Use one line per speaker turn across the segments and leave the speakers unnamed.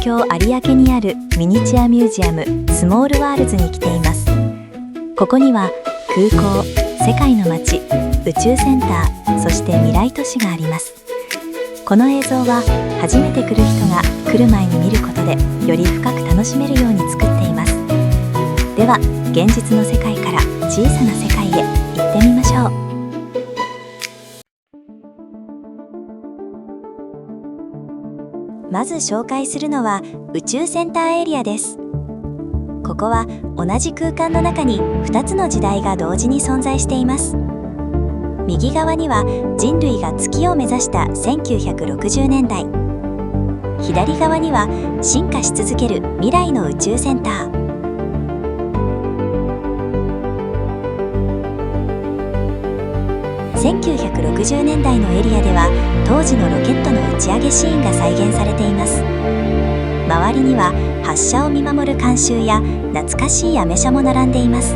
京有明にあるミニチュアミュージアムスモールワールズに来ています。ここには空港、世界の街、宇宙センター、そして未来都市があります。この映像は初めて来る人が来る前に見ることでより深く楽しめるように作っています。では現実の世界から小さな世界へ行ってみましょう。まず紹介するのは宇宙センターエリアです。ここは同じ空間の中に2つの時代が同時に存在しています。右側には人類が月を目指した1960年代、左側には進化し続ける未来の宇宙センター。1960年代のエリアでは当時のロケットの打ち上げシーンが再現されています。周りには発射を見守る観衆や懐かしいアメ車も並んでいます。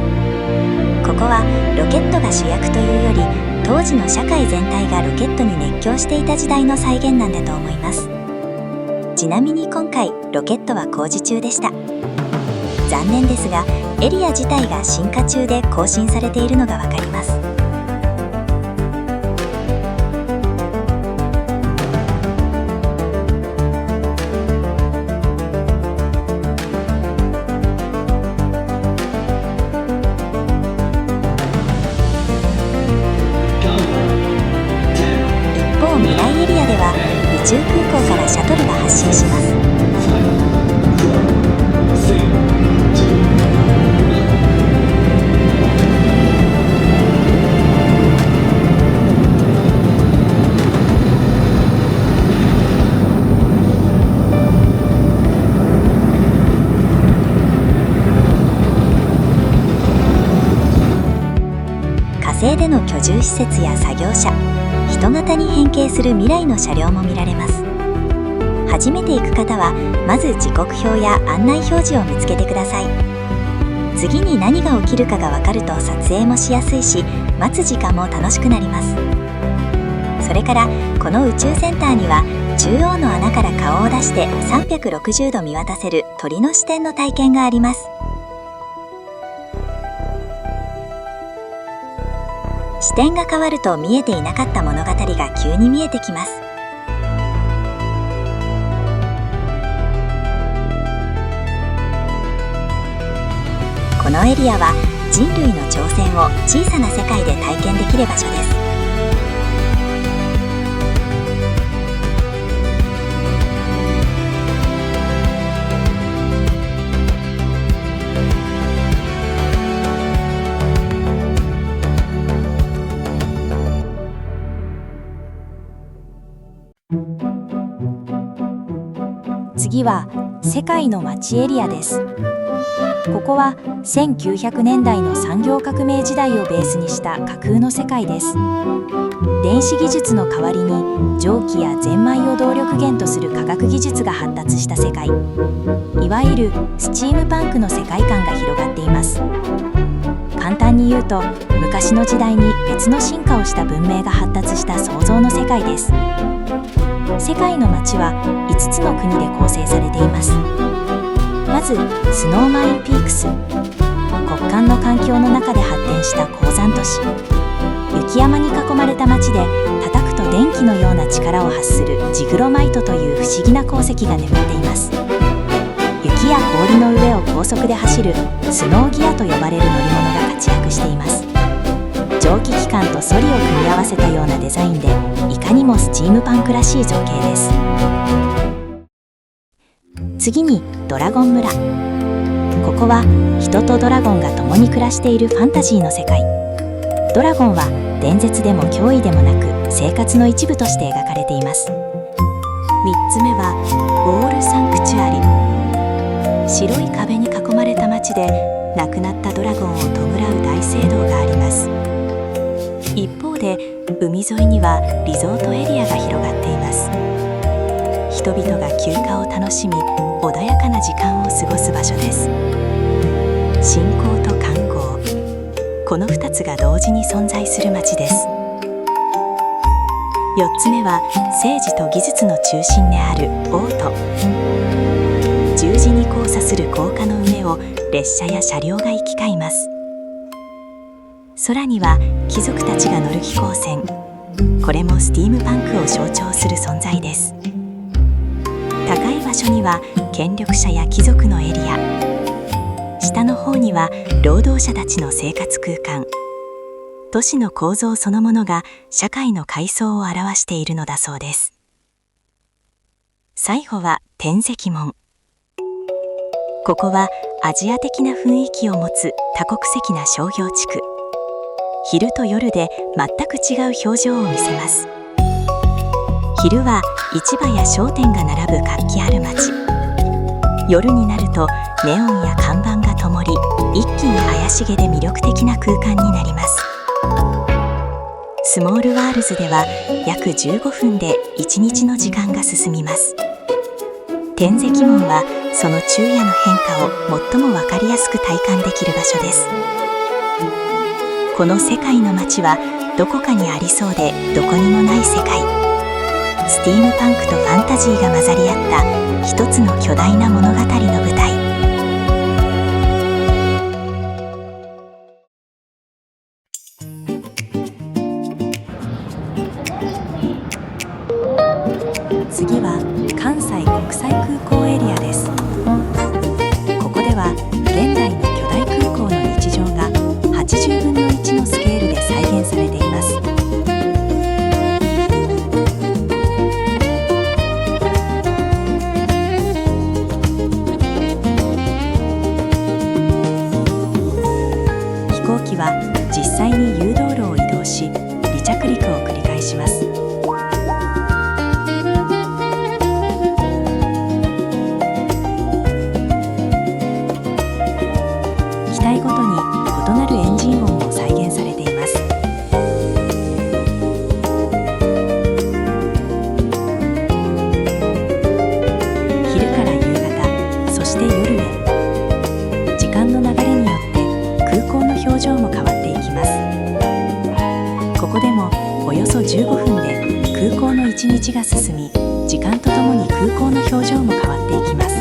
ここはロケットが主役というより当時の社会全体がロケットに熱狂していた時代の再現なんだと思います。ちなみに今回ロケットは工事中でした。残念ですがエリア自体が進化中で更新されているのがわかります。宇宙空港からシャトルが発進します。火星での居住施設や作業車、人型に変形する未来の車両も見られます。初めて行く方はまず時刻表や案内表示を見つけてください。次に何が起きるかが分かると撮影もしやすいし、待つ時間も楽しくなります。それからこの宇宙センターには中央の穴から顔を出して360度見渡せる鳥の視点の体験があります。視点が変わると見えていなかった物語が急に見えてきます。このエリアは人類の挑戦を小さな世界で体験できる場所です。次は世界の街エリアです。ここは1900年代の産業革命時代をベースにした架空の世界です。電子技術の代わりに蒸気やゼンマイを動力源とする科学技術が発達した世界、いわゆるスチームパンクの世界観が広がっています。簡単に言うと昔の時代に別の進化をした文明が発達した想像の世界です。世界の街は5つの国で構成されています。まずスノーマインピークス、極寒の環境の中で発展した鉱山都市。雪山に囲まれた街で叩くと電気のような力を発するジグロマイトという不思議な鉱石が眠っています。雪や氷の上を高速で走るスノーギアと呼ばれる乗り物が活躍しています。蒸気機関とソリを組み合わせたようなデザインでいかにもスチームパンクらしい造形です。次にドラゴン村。ここは人とドラゴンが共に暮らしているファンタジーの世界。ドラゴンは伝説でも脅威でもなく生活の一部として描かれています。3つ目はウォールサンクチュアリ。白い壁に囲まれた街で亡くなったドラゴンを弔う大聖堂があります。一方で海沿いにはリゾートエリアが広がっています。人々が休暇を楽しみ穏やかな時間を過ごす場所です。信仰と観光、この2つが同時に存在する街です。4つ目は政治と技術の中心である王都。差する高架の上を列車や車両が行き交います。空には貴族たちが乗る飛行船、これもスティームパンクを象徴する存在です。高い場所には権力者や貴族のエリア、下の方には労働者たちの生活空間。都市の構造そのものが社会の階層を表しているのだそうです。最後は天石門。ここはアジア的な雰囲気を持つ多国籍な商業地区。昼と夜で全く違う表情を見せます。昼は市場や商店が並ぶ活気ある街。夜になるとネオンや看板が灯り、一気に怪しげで魅力的な空間になります。スモールワールズでは約15分で1日の時間が進みます。天石門はその昼夜の変化を最も分かりやすく体感できる場所です。この世界の街はどこかにありそうでどこにもない世界。スティームパンクとファンタジーが混ざり合った一つの巨大な物語の舞台。次は関西国際空港エリアです。ここでは現代の巨大空港の日常が80分の1のスケールで再現されています。飛行機は実際に誘導路を移動し、離着陸を繰り返します。機体ごとに異なるエンジン音も再現されています。昼から夕方、そして夜へ。時間の流れによって空港の表情も変わっていきます。ここでもおよそ15分で空港の一日が進み、時間とともに空港の表情も変わっていきます。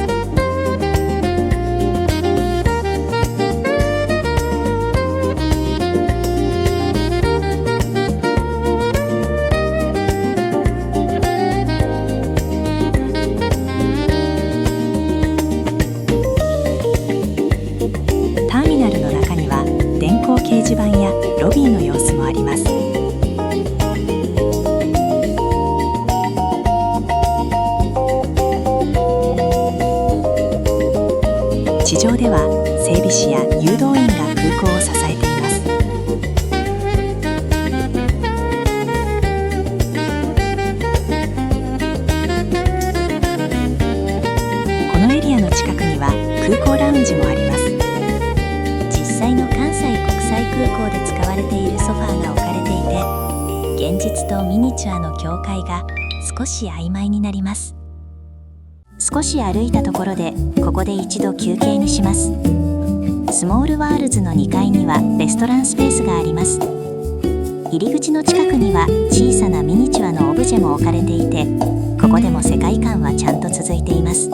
ターミナルの中には電光掲示板やロビーの様子もあります。地上では整備士や誘導員が空港を支えています。このエリアの近くには空港ラウンジもあります。実際の関西国際空港で使われているソファーが置かれていて、現実とミニチュアの境界が少し曖昧になります。少し歩いたところでここで一度休憩にします。スモールワールズの2階にはレストランスペースがあります。入り口の近くには小さなミニチュアのオブジェも置かれていて、ここでも世界観はちゃんと続いています。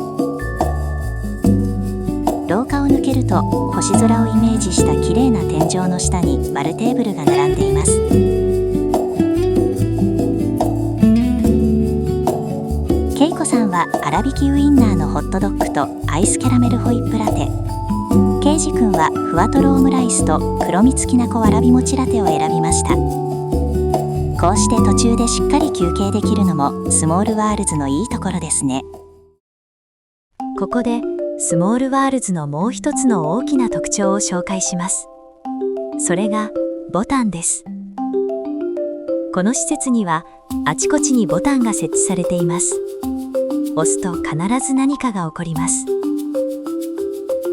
廊下を抜けると星空をイメージした綺麗な天井の下に丸テーブルが並んでいます。ケイコさんは粗挽きウインナーのホットドッグとアイスキャラメルホイップラテ、ケイジ君はふわとろオムライスと黒蜜きなこわらび餅ラテを選びました。こうして途中でしっかり休憩できるのもスモールワールズのいいところですね。ここでスモールワールズのもう一つの大きな特徴を紹介します。それがボタンです。この施設にはあちこちにボタンが設置されています。押すと必ず何かが起こります。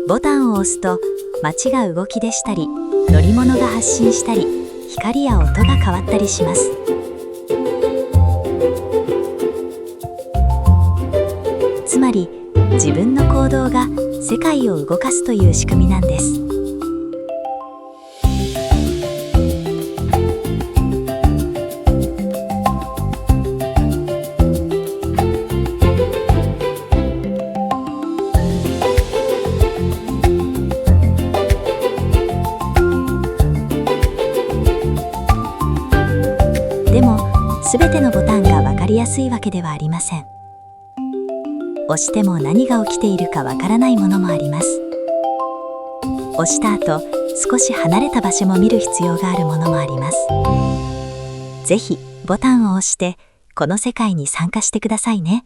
ボタンを押すと街が動き出したり、乗り物が発進したり、光や音が変わったりします。つまり自分の行動が世界を動かすという仕組みなんです。
すべてのボタンがわかりやすいわけではありません。押しても何が起きているかわからないものもあります。押した後、少し離れた場所も見る必要があるものもあります。ぜひボタンを押してこの世界に参加してくださいね。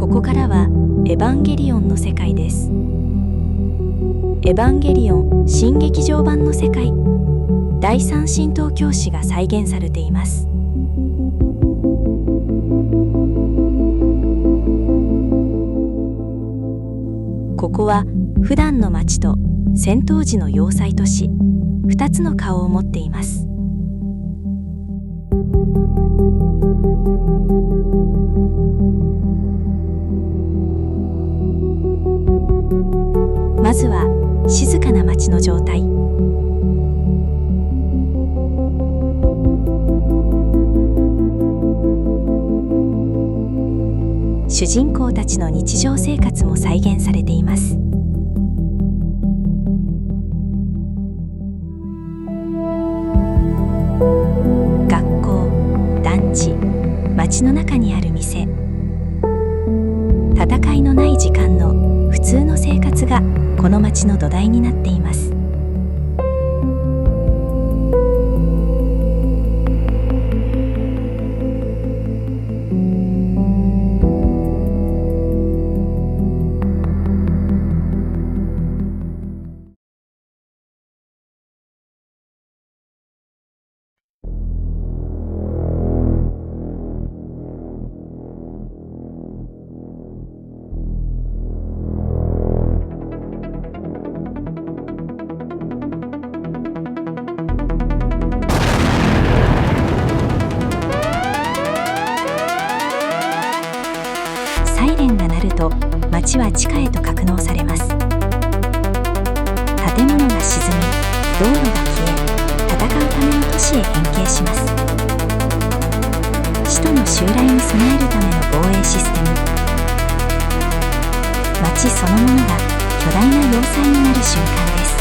ここからはエヴァンゲリオンの世界です。エヴァンゲリオン新劇場版の世界、第三神道教師が再現されています。ここは普段の街と戦闘時の要塞都市、2つの顔を持っています。まずは静かな街の状態。主人公たちの日常生活も再現されています。学校、団地、街の中にある店、戦いのない時間の普通の生活がこの街の土台になっています。サイレンが鳴ると街は地下へと格納されます。建物が沈み、道路が消え、戦うための都市へ変形します。使徒の襲来に備えるための防衛システム。街そのものが巨大な要塞になる瞬間です。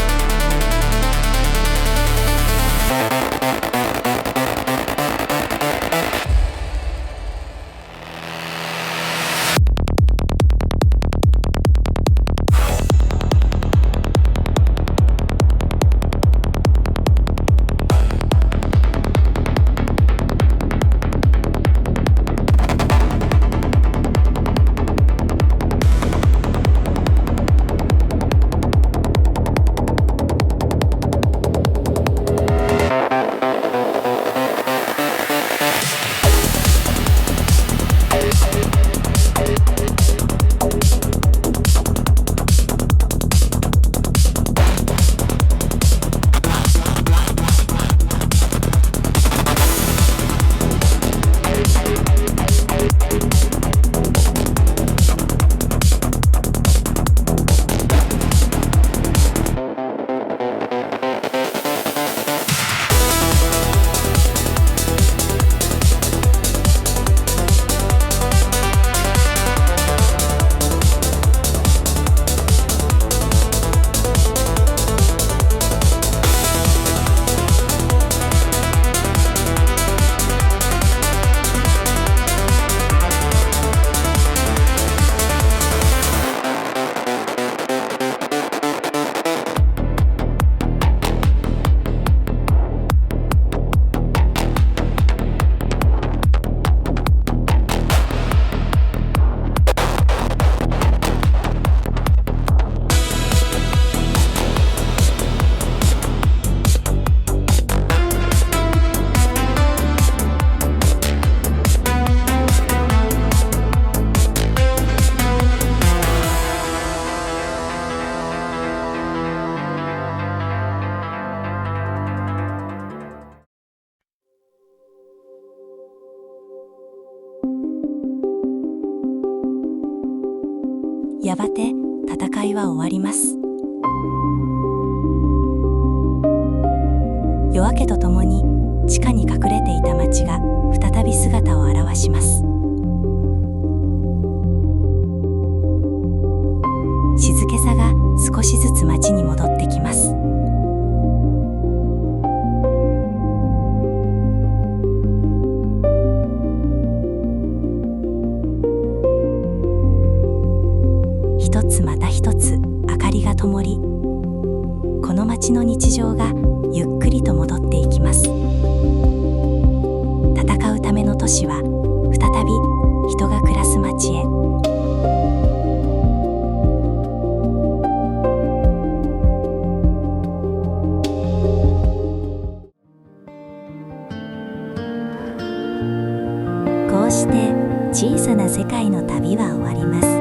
やがて戦いは終わります。夜明けとともに地下に隠れていた町が再び姿を現します。静けさが少しずつ町に戻ってきます。
り、この街の日常がゆっくりと戻っていきます。戦うための都市は再び人が暮らす街へ。こうして小さな世界の旅は終わります。